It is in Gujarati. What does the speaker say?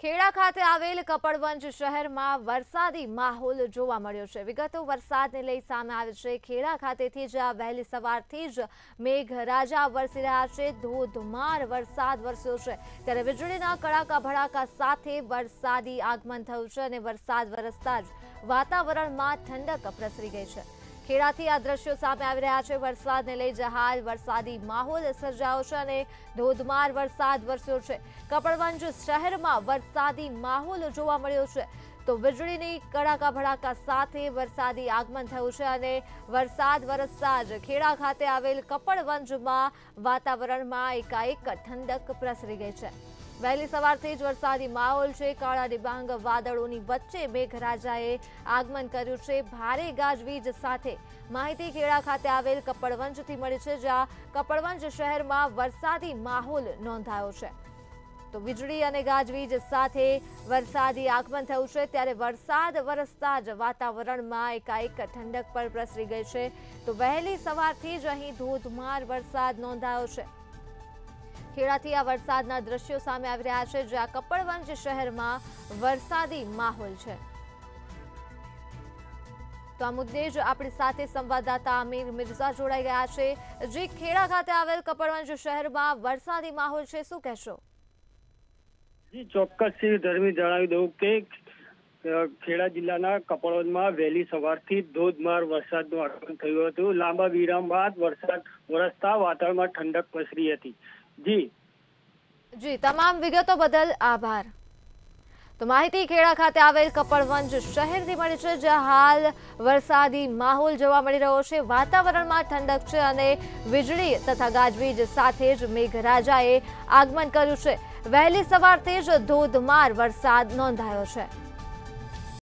ખેડા ખાતે આવેલ કપડવંજ શહેરમાં વરસાદી માહોલ જોવા મળ્યો છે। વિગતો વરસાદને લઈ સામે આવે છે। ખેડા ખાતેથી જ વહેલી સવારથી જ મેઘરાજા વરસી રહ્યા છે। ધોધમાર વરસાદ વરસ્યો છે ત્યારે વીજળીના કડાકા ભડાકા સાથે વરસાદી આગમન થયું છે અને વરસાદ વરસતા જ વાતાવરણમાં ઠંડક પ્રસરી ગઈ છે। ખેડાથી આ દ્રશ્યો સામે આવી રહ્યા છે। વરસાદને લઈ હાલ વરસાદી માહોલ સર્જાયો છે અને ધોધમાર વરસાદ વરસ્યો છે। કપડવંજ શહેરમાં વરસાદી માહોલ જોવા મળ્યો છે તો વીજળીની કડાકા ભડાકા સાથે વરસાદી આગમન થયું છે અને વરસાદ વરસતા જ ખેડા ખાતે આવેલ કપડવંજમાં વાતાવરણમાં એકાએક ઠંડક પ્રસરી ગઈ છે। વહેલી સવારથી જ વરસાદી માહોલ છે। કાળા ડિબાંગ વાદળોની વચ્ચે મેઘરાજાએ આગમન કર્યું છે। ભારે ગાજવીજ સાથે માહિતી ખેડા ખાતે આવેલ કપડવંજથી મળી છે, જ્યાં કપડવંજ શહેરમાં વરસાદી માહોલ નોંધાયો છે તો વીજળી અને ગાજવીજ સાથે વરસાદી આગમન થયું છે ત્યારે વરસાદ વરસતા જ વાતાવરણમાં એકાએક ઠંડક પણ પ્રસરી ગઈ છે તો વહેલી સવારથી જ અહીં ધોધમાર વરસાદ નોંધાયો છે। ખેડાથી આ વરસાદના દ્રશ્યો સામે આવી રહ્યા છે, જ્યાં કપડવંજ શહેરમાં વરસાદી માહોલ છે તો આ મુદ્દે જ આપણી સાથે સંવાદદાતા અમીર મિર્ઝા જોડાઈ ગયા છે। જી, ખેડા ખાતે આવેલ કપડવંજ શહેરમાં વરસાદી માહોલ છે, શું કહેશો? જી ચોક્કસ ધર્મી જણાવી દઉં કે ખેડા જિલ્લાના કપડવંજમાં વહેલી સવારથી ધોધમાર વરસાદનું આગમન થયું હતું। લાંબા વિરામ બાદ વરસાદ વરસતા વાતાવરણમાં ઠંડક પ્રસરી હતી। જી, તમામ વિગતો બદલ આભાર। તો માહિતી ખેડા ખાતે આવેલ કપડવંજ શહેરથી મળી છે, જ્યાં હાલ વરસાદી માહોલ જોવા મળી રહ્યો છે। વાતાવરણમાં ઠંડક છે અને વીજળી તથા ગાજવીજ સાથે જ મેઘરાજાએ આગમન કર્યું છે। વહેલી સવારથી જ ધોધમાર વરસાદ નોંધાયો છે।